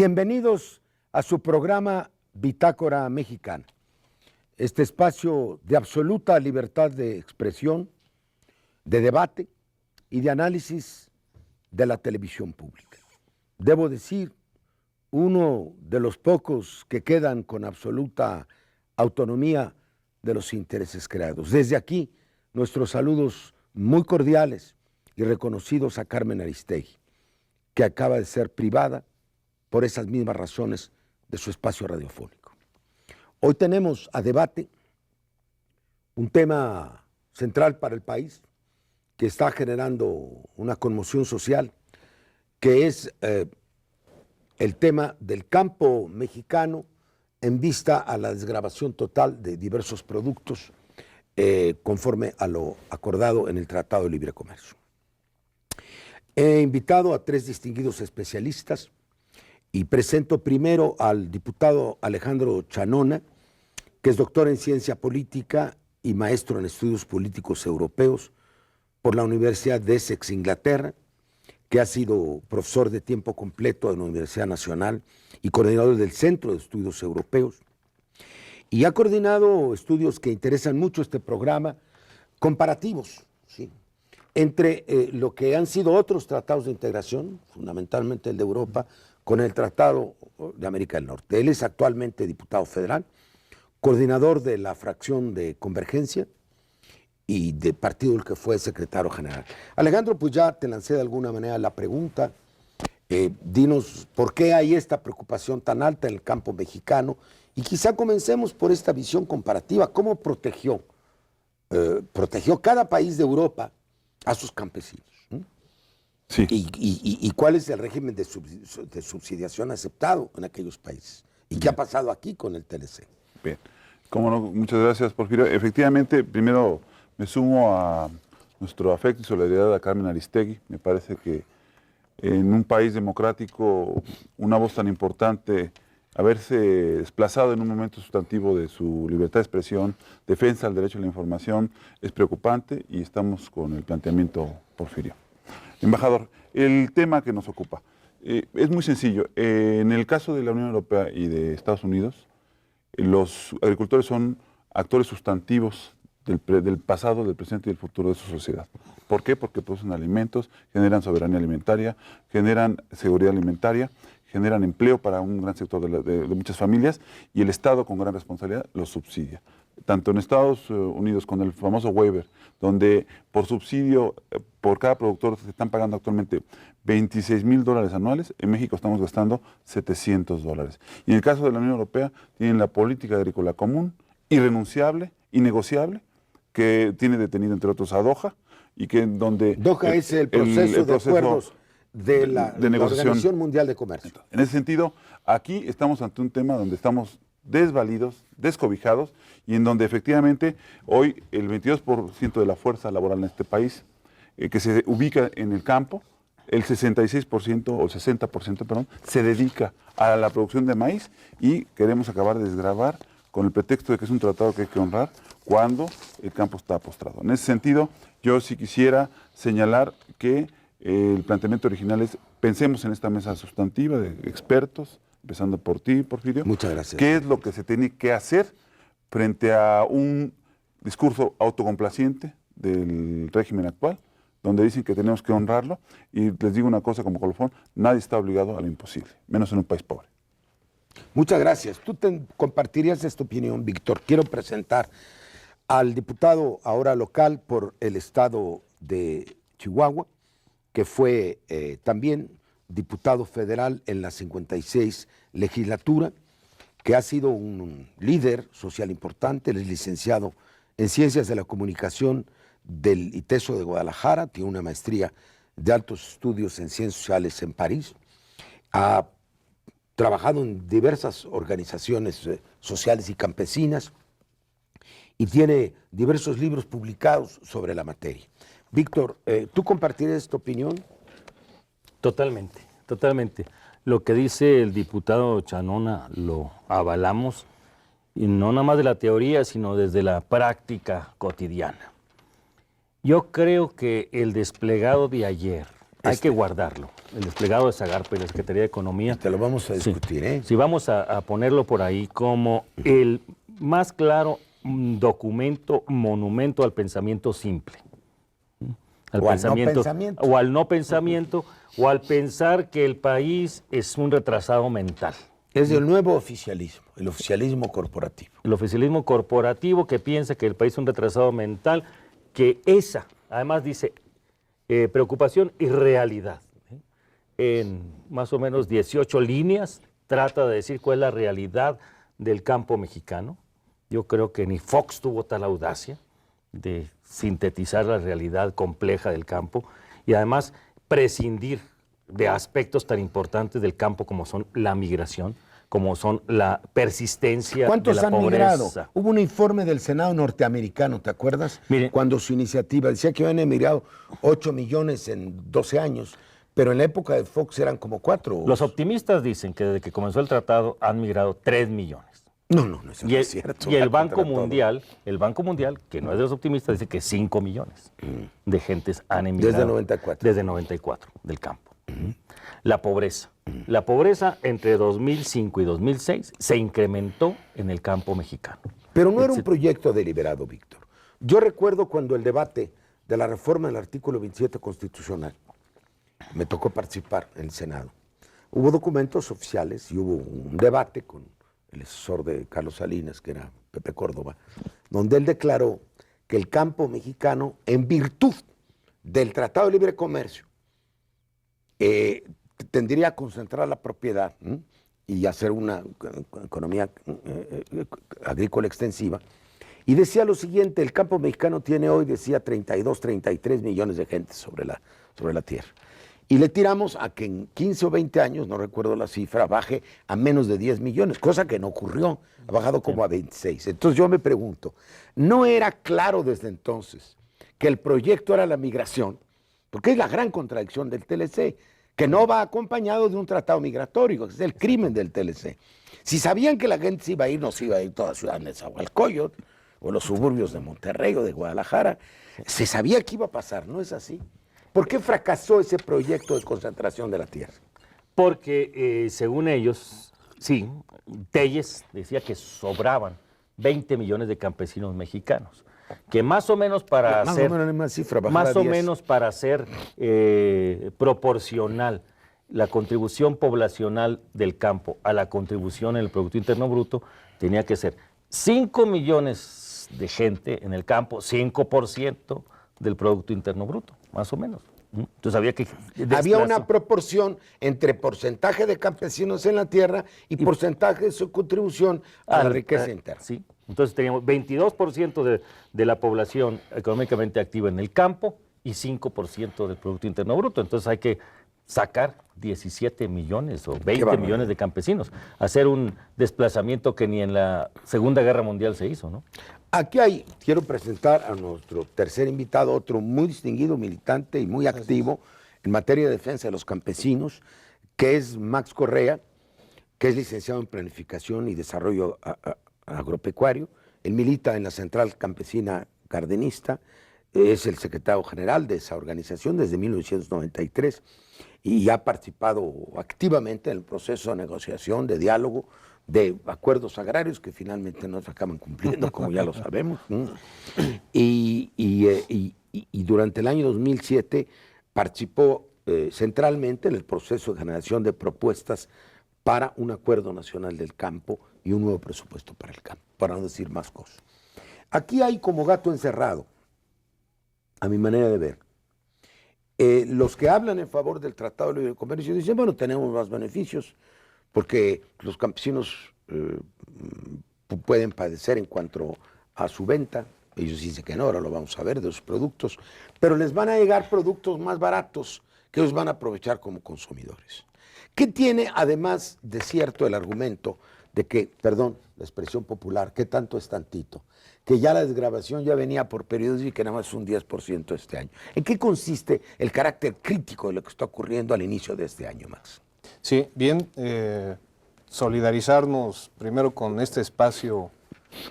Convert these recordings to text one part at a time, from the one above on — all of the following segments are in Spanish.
Bienvenidos a su programa Bitácora Mexicana, este espacio de absoluta libertad de expresión, de debate y de análisis de la televisión pública. Debo decir, uno de los pocos que quedan con absoluta autonomía de los intereses creados. Desde aquí, nuestros saludos muy cordiales y reconocidos a Carmen Aristegui, que acaba de ser privada por esas mismas razones de su espacio radiofónico. Hoy tenemos a debate un tema central para el país que está generando una conmoción social, que es el tema del campo mexicano en vista a la desgravación total de diversos productos conforme a lo acordado en el Tratado de Libre Comercio. He invitado a tres distinguidos especialistas y presento primero al diputado Alejandro Chanona, que es doctor en ciencia política y maestro en estudios políticos europeos por la Universidad de Essex, Inglaterra, que ha sido profesor de tiempo completo en la Universidad Nacional y coordinador del Centro de Estudios Europeos, y ha coordinado estudios que interesan mucho este programa, comparativos, ¿sí?, entre lo que han sido otros tratados de integración, fundamentalmente el de Europa, con el Tratado de América del Norte. Él es actualmente diputado federal, coordinador de la fracción de Convergencia y del partido del que fue secretario general. Alejandro, pues ya te lancé de alguna manera la pregunta. Dinos por qué hay esta preocupación tan alta en el campo mexicano y quizá comencemos por esta visión comparativa. ¿Cómo protegió cada país de Europa a sus campesinos? Sí. ¿Y cuál es el régimen de subsidiación aceptado en aquellos países? ¿Y qué ha pasado aquí con el TLC? Bien, cómo no, muchas gracias, Porfirio. Efectivamente, primero me sumo a nuestro afecto y solidaridad a Carmen Aristegui. Me parece que en un país democrático una voz tan importante, haberse desplazado en un momento sustantivo de su libertad de expresión, defensa del derecho a la información, es preocupante y estamos con el planteamiento, Porfirio. Embajador, el tema que nos ocupa es muy sencillo. En el caso de la Unión Europea y de Estados Unidos, los agricultores son actores sustantivos del pasado, del presente y del futuro de su sociedad. ¿Por qué? Porque producen alimentos, generan soberanía alimentaria, generan seguridad alimentaria, generan empleo para un gran sector de muchas familias y el Estado, con gran responsabilidad, los subsidia. Tanto en Estados Unidos con el famoso waiver, donde por subsidio, por cada productor se están pagando actualmente $26,000 anuales, en México estamos gastando $700. Y en el caso de la Unión Europea, tienen la política agrícola común, irrenunciable, innegociable, que tiene detenido entre otros a Doha, y que donde... Doha es el proceso de acuerdos de la Organización Mundial de Comercio. En ese sentido, aquí estamos ante un tema donde estamos desvalidos, descobijados, y en donde efectivamente hoy el 22% de la fuerza laboral en este país, que se ubica en el campo, el 66% o el 60%, perdón, se dedica a la producción de maíz y queremos acabar de desgravar con el pretexto de que es un tratado que hay que honrar cuando el campo está postrado. En ese sentido, yo sí quisiera señalar que el planteamiento original es, pensemos en esta mesa sustantiva de expertos, empezando por ti, Porfirio. Muchas gracias. ¿Qué es lo que se tiene que hacer frente a un discurso autocomplaciente del régimen actual, donde dicen que tenemos que honrarlo? Y les digo una cosa como colofón, nadie está obligado a lo imposible, menos en un país pobre. Muchas gracias. Tú compartirías esta opinión, Víctor. Quiero presentar al diputado ahora local por el estado de Chihuahua, que fue también diputado federal en la 56 legislatura, que ha sido un líder social importante. Él es licenciado en Ciencias de la Comunicación del ITESO de Guadalajara, tiene una maestría de altos estudios en Ciencias Sociales en París, ha trabajado en diversas organizaciones sociales y campesinas y tiene diversos libros publicados sobre la materia. Víctor, ¿tú compartirías esta opinión? Totalmente, totalmente. Lo que dice el diputado Chanona lo avalamos, y no nada más de la teoría, sino desde la práctica cotidiana. Yo creo que el desplegado de ayer hay que guardarlo. El desplegado de Zagarpa y la Secretaría de Economía. Te lo vamos a discutir, ¿eh? Sí, vamos a ponerlo por ahí como el más claro documento, monumento al pensamiento simple. O al no pensamiento. O al no pensamiento, o al pensar que el país es un retrasado mental. Es el nuevo oficialismo, el oficialismo corporativo. El oficialismo corporativo que piensa que el país es un retrasado mental, que esa, además dice, preocupación y realidad. En más o menos 18 líneas trata de decir cuál es la realidad del campo mexicano. Yo creo que ni Fox tuvo tal audacia de sintetizar la realidad compleja del campo y además prescindir de aspectos tan importantes del campo como son la migración, como son la persistencia de la ¿Cuántos han migrado? pobreza. Hubo un informe del Senado norteamericano, ¿te acuerdas? Mire, cuando su iniciativa decía que habían emigrado 8 millones en 12 años, pero en la época de Fox eran como 4. los optimistas dicen que desde que comenzó el tratado han migrado 3 millones. No, eso no Y el, es cierto. y el Va Banco contra todo. Mundial, que no es de los optimistas, dice que 5 millones de gentes han emigrado. Desde 94. Desde 94, del campo. La pobreza. La pobreza entre 2005 y 2006 se incrementó en el campo mexicano. Pero no era un proyecto deliberado, Víctor. Yo recuerdo cuando el debate de la reforma del artículo 27 constitucional, me tocó participar en el Senado. Hubo documentos oficiales y hubo un debate con el asesor de Carlos Salinas, que era Pepe Córdoba, donde él declaró que el campo mexicano, en virtud del Tratado de Libre Comercio, tendría a concentrar la propiedad y hacer una economía agrícola extensiva. Y decía lo siguiente: el campo mexicano tiene hoy, decía, 32, 33 millones de gente sobre la tierra. Y le tiramos a que en 15 o 20 años, no recuerdo la cifra, baje a menos de 10 millones, cosa que no ocurrió, ha bajado como a 26. Entonces yo me pregunto, ¿no era claro desde entonces que el proyecto era la migración? Porque es la gran contradicción del TLC, que no va acompañado de un tratado migratorio, que es el crimen del TLC. Si sabían que la gente se iba a ir, no se iba a ir toda Ciudad de Nezahualcóyotl, o los suburbios de Monterrey o de Guadalajara. Se sabía que iba a pasar, ¿no es así? ¿Por qué fracasó ese proyecto de concentración de la tierra? Porque, según ellos, sí, Telles decía que sobraban 20 millones de campesinos mexicanos, que más o menos para Más hacer, o menos la misma cifra, bajar más a o 10. menos para hacer proporcional la contribución poblacional del campo a la contribución en el Producto Interno Bruto, tenía que ser 5 millones de gente en el campo, 5% del Producto Interno Bruto, más o menos. Entonces había que había una proporción entre porcentaje de campesinos en la tierra y porcentaje de su contribución a la riqueza interna. Sí, entonces teníamos 22% de la población económicamente activa en el campo y 5% del Producto Interno Bruto. Entonces hay que sacar 17 millones o 20 millones de campesinos, hacer un desplazamiento que ni en la Segunda Guerra Mundial se hizo, ¿no? Aquí quiero presentar a nuestro tercer invitado, otro muy distinguido militante y muy activo en materia de defensa de los campesinos, que es Max Correa, que es licenciado en Planificación y Desarrollo Agropecuario. Él milita en la Central Campesina Cardenista, es el secretario general de esa organización desde 1993 y ha participado activamente en el proceso de negociación, de diálogo, de acuerdos agrarios que finalmente no se acaban cumpliendo, como ya lo sabemos. Y durante el año 2007 participó centralmente en el proceso de generación de propuestas para un acuerdo nacional del campo y un nuevo presupuesto para el campo, para no decir más cosas. Aquí hay como gato encerrado, a mi manera de ver. Los que hablan en favor del Tratado de Libre Comercio dicen, bueno, tenemos más beneficios, porque los campesinos pueden padecer en cuanto a su venta. Ellos dicen que no, ahora lo vamos a ver de sus productos, pero les van a llegar productos más baratos que ellos van a aprovechar como consumidores. ¿Qué tiene además de cierto el argumento de que, perdón, la expresión popular, ¿qué tanto es tantito? Que ya la desgravación ya venía por periodos y que nada más es un 10% este año. ¿En qué consiste el carácter crítico de lo que está ocurriendo al inicio de este año, Max? Sí, bien, solidarizarnos primero con este espacio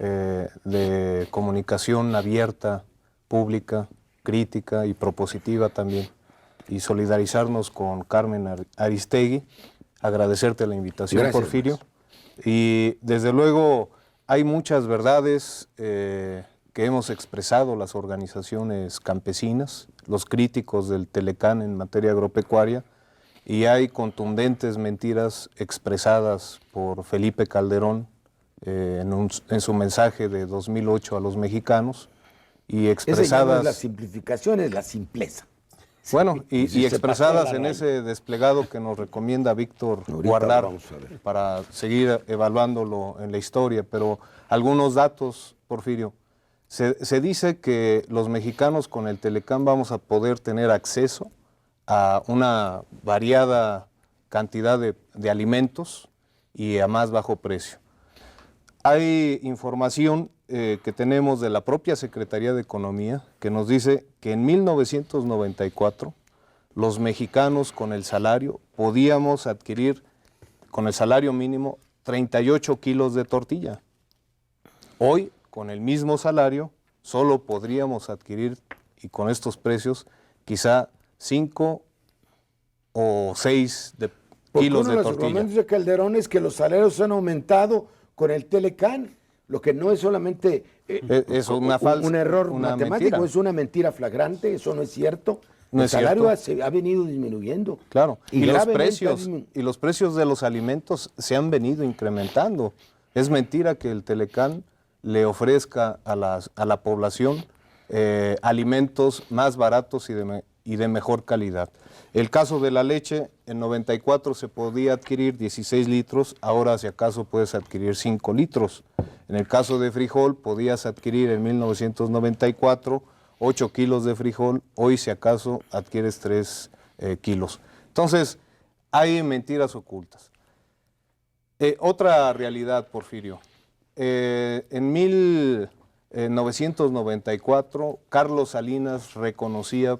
de comunicación abierta, pública, crítica y propositiva también, y solidarizarnos con Carmen Aristegui, agradecerte la invitación, Gracias, Porfirio. Y desde luego hay muchas verdades que hemos expresado las organizaciones campesinas, los críticos del Telecán en materia agropecuaria, y hay contundentes mentiras expresadas por Felipe Calderón en su mensaje de 2008 a los mexicanos, y Esa ya no expresadas... es la simplificación, es la simpleza. Bueno, Y si y se expresadas pasó la en raya. ese desplegado que nos recomienda Víctor Ahorita guardar lo vamos a ver. para seguir evaluándolo en la historia, pero algunos datos, Porfirio. Se dice que los mexicanos con el Telecán vamos a poder tener acceso a una variada cantidad de alimentos y a más bajo precio. Hay información que tenemos de la propia Secretaría de Economía que nos dice que en 1994 los mexicanos con el salario podíamos adquirir, con el salario mínimo, 38 kilos de tortilla. Hoy, con el mismo salario, solo podríamos adquirir, y con estos precios, quizá 5 o 6 Porque kilos uno de de los tortilla. argumentos de Calderón es que los salarios han aumentado con el Telecán, lo que no es solamente Es una falsa, un error una matemático, mentira. es una mentira flagrante, eso no es cierto. No El es salario cierto. ha venido disminuyendo. Claro, y gravemente los precios de los alimentos se han venido incrementando. Es mentira que el Telecán le ofrezca a la población alimentos más baratos y de mejor calidad. El caso de la leche, en 94 se podía adquirir 16 litros, ahora si acaso puedes adquirir 5 litros. En el caso de frijol, podías adquirir en 1994 8 kilos de frijol, hoy si acaso adquieres 3 kilos. Entonces, hay mentiras ocultas. Otra realidad, Porfirio. En 1994, Carlos Salinas reconocía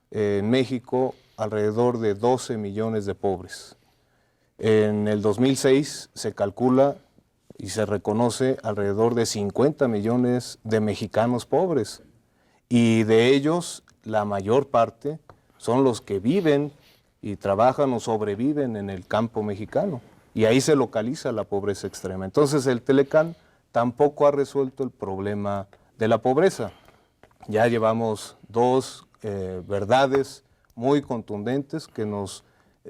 en México alrededor de 12 millones de pobres. En el 2006 se calcula y se reconoce alrededor de 50 millones de mexicanos pobres. Y de ellos, la mayor parte son los que viven y trabajan o sobreviven en el campo mexicano. Y ahí se localiza la pobreza extrema. Entonces el Telecán tampoco ha resuelto el problema de la pobreza. Ya llevamos 2 verdades muy contundentes que nos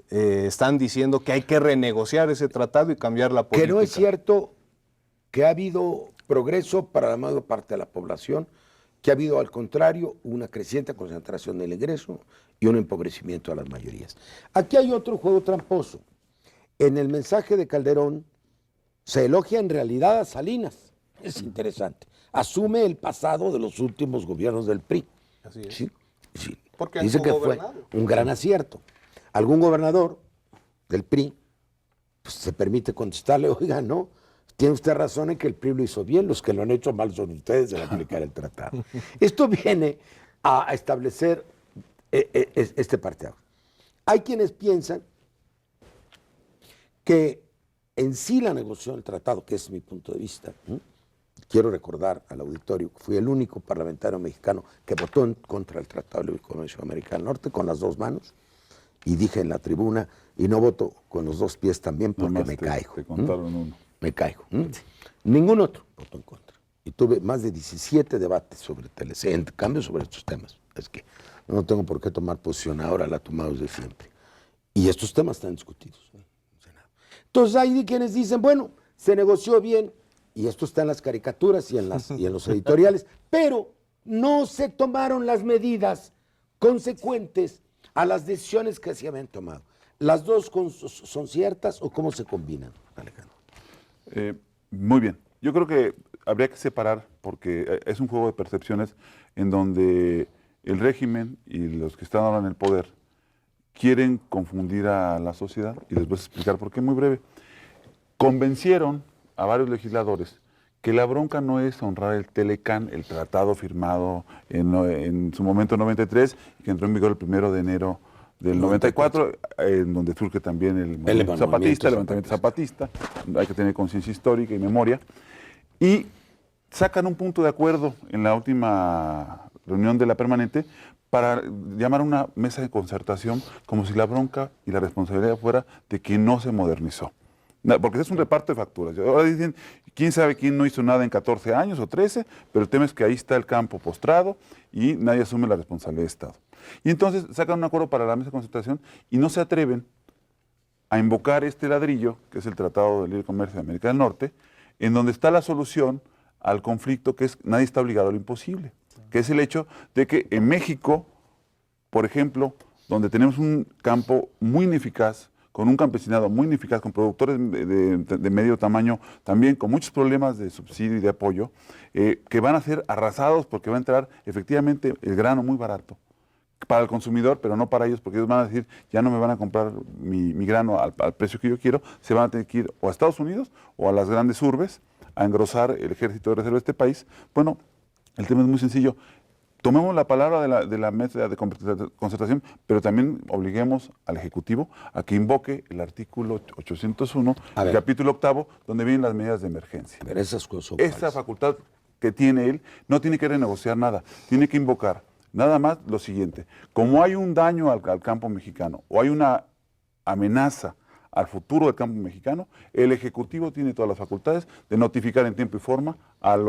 están diciendo que hay que renegociar ese tratado y cambiar la política. Que no es cierto que ha habido progreso para la mayor parte de la población, que ha habido al contrario una creciente concentración del ingreso y un empobrecimiento a las mayorías. Aquí hay otro juego tramposo. En el mensaje de Calderón se elogia en realidad a Salinas. Es interesante. Asume el pasado de los últimos gobiernos del PRI. Así es. Sí, sí. Porque han Dice que fue gobernado. un gran acierto. Algún gobernador del PRI pues, se permite contestarle, oiga, no, tiene usted razón en que el PRI lo hizo bien, los que lo han hecho mal son ustedes en aplicar el tratado. Esto viene a establecer este parteaguas. Hay quienes piensan que en sí la negociación del tratado, que es mi punto de vista, quiero recordar al auditorio que fui el único parlamentario mexicano que votó en contra del Tratado de Libre Comercio de América del Norte con las 2 manos, y dije en la tribuna, y no voto con los 2 pies también porque Nomás me caigo. Te contaron uno. Me caigo. Ningún otro votó en contra. Y tuve más de 17 debates sobre TLC, en cambio sobre estos temas. Es que no tengo por qué tomar posición ahora, la he tomado desde siempre. Y estos temas están discutidos en el Senado. Entonces hay quienes dicen, bueno, se negoció bien, y esto está en las caricaturas y en los editoriales, pero no se tomaron las medidas consecuentes a las decisiones que se habían tomado. ¿Las dos son ciertas o cómo se combinan, Alejandro? Muy bien. Yo creo que habría que separar, porque es un juego de percepciones en donde el régimen y los que están ahora en el poder quieren confundir a la sociedad, y les voy a explicar por qué, muy breve. Convencieron a varios legisladores que la bronca no es honrar el Telecán, el tratado firmado en su momento en 93, que entró en vigor el 1 de enero del 94, en donde surge también el movimiento zapatista, hay que tener conciencia histórica y memoria, y sacan un punto de acuerdo en la última reunión de la permanente para llamar a una mesa de concertación como si la bronca y la responsabilidad fuera de quien no se modernizó. Porque es un reparto de facturas. Ahora dicen, quién sabe quién no hizo nada en 14 años o 13, pero el tema es que ahí está el campo postrado y nadie asume la responsabilidad de Estado. Y entonces sacan un acuerdo para la mesa de concertación y no se atreven a invocar este ladrillo, que es el Tratado de Libre Comercio de América del Norte, en donde está la solución al conflicto, que es nadie está obligado a lo imposible, que es el hecho de que en México, por ejemplo, donde tenemos un campo muy ineficaz, con un campesinado muy ineficaz, con productores de medio tamaño, también con muchos problemas de subsidio y de apoyo, que van a ser arrasados porque va a entrar efectivamente el grano muy barato para el consumidor, pero no para ellos, porque ellos van a decir, ya no me van a comprar mi grano al precio que yo quiero, se van a tener que ir o a Estados Unidos o a las grandes urbes a engrosar el ejército de reserva de este país. Bueno, el tema es muy sencillo. Tomemos la palabra de la mesa de concertación, pero también obliguemos al Ejecutivo a que invoque el artículo 801, el capítulo 8, donde vienen las medidas de emergencia. A ver, esas cosas. Esa facultad que tiene él no tiene que renegociar nada, tiene que invocar nada más lo siguiente: como hay un daño al campo mexicano o hay una amenaza al futuro del campo mexicano, el Ejecutivo tiene todas las facultades de notificar en tiempo y forma al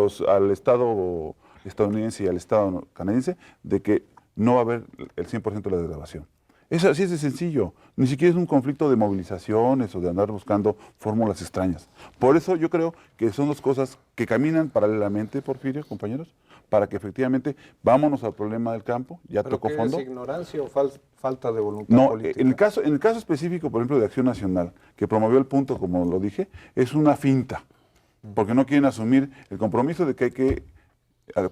Estado estadounidense y al Estado canadiense de que no va a haber el 100% de la desgravación. Eso así es de sencillo, ni siquiera es un conflicto de movilizaciones o de andar buscando fórmulas extrañas. Por eso yo creo que son dos cosas que caminan paralelamente, Porfirio, compañeros, para que efectivamente vámonos al problema del campo, ya tocó fondo. ¿Es ignorancia o falta de voluntad No, política? en el caso específico, por ejemplo, de Acción Nacional, que promovió el punto, como lo dije, es una finta, porque no quieren asumir el compromiso de que hay que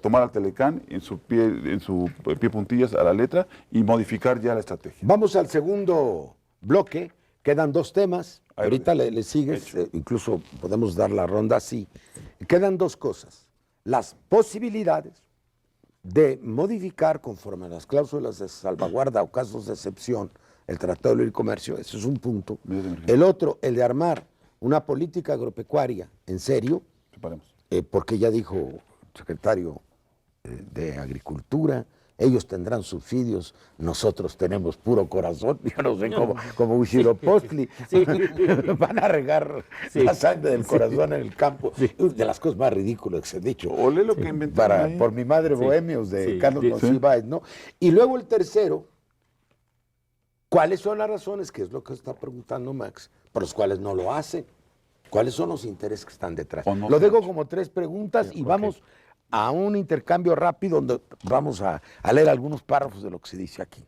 tomar al Telecán en su pie puntillas a la letra y modificar ya la estrategia. Vamos al segundo bloque. Quedan dos temas. Ahorita le sigues, incluso podemos dar la ronda así. Quedan dos cosas. Las posibilidades de modificar conforme a las cláusulas de salvaguarda o casos de excepción el Tratado de Libre Comercio, eso es un punto. El otro, el de armar una política agropecuaria en serio, porque ya dijo el secretario de Agricultura, ellos tendrán subsidios, nosotros tenemos puro corazón, yo no sé como Huitzilopochtli, van a regar la sangre del corazón en el campo, de las cosas más ridículas que se han dicho. Ole lo que inventaron Por mi madre Bohemios, de Carlos Monsiváis, ¿no? Y luego el tercero, ¿cuáles son las razones, que es lo que está preguntando Max, por las cuales no lo hacen? ¿Cuáles son los intereses que están detrás? Lo dejo como tres preguntas y vamos a un intercambio rápido donde vamos a leer algunos párrafos de lo que se dice aquí.